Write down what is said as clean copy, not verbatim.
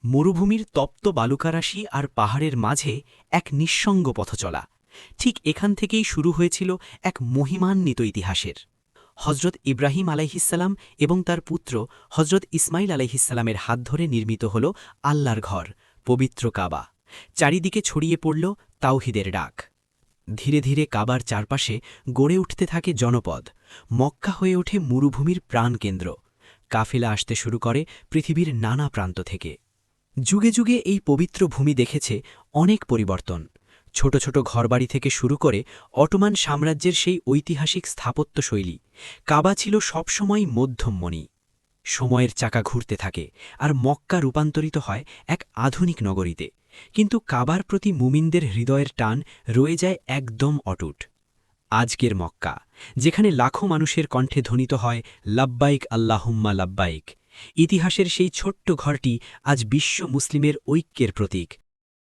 মরুভূমির তপ্ত বালুকারাশি আর পাহাড়ের মাঝে এক নিঃসঙ্গ পথচলা। ঠিক এখান থেকেই শুরু হয়েছিল এক মহিমান্বিত ইতিহাসের। হজরত ইব্রাহিম আলাইহিস্সালাম এবং তার পুত্র হজরত ইসমাইল আলাইহিস্সালামের হাত ধরে নির্মিত হল আল্লাহর ঘর, পবিত্র কাবা। চারিদিকে ছড়িয়ে পড়ল তাওহিদের ডাক। ধীরে ধীরে কাবার চারপাশে গড়ে উঠতে থাকে জনপদ। মক্কা হয়ে ওঠে মরুভূমির প্রাণকেন্দ্র। কাফেলা আসতে শুরু করে পৃথিবীর নানা প্রান্ত থেকে। যুগে যুগে এই পবিত্র ভূমি দেখেছে অনেক পরিবর্তন। ছোট ছোট ঘরবাড়ি থেকে শুরু করে অটোমান সাম্রাজ্যের সেই ঐতিহাসিক স্থাপত্যশৈলী। কাবা ছিল সবসময় মধ্যমমণি। সময়ের চাকা ঘুরতে থাকে আর মক্কা রূপান্তরিত হয় এক আধুনিক নগরীতে। কিন্তু কাবার প্রতি মুমিনদের হৃদয়ের টান রয়ে যায় একদম অটুট। আজকের মক্কা, যেখানে লাখো মানুষের কণ্ঠে ধ্বনিত হয় লাব্বাইক আল্লাহুম্মা লাব্বাইক, ইতিহাসের সেই ছোট্ট ঘরটি আজ বিশ্ব মুসলিমের ঐক্যের প্রতীক।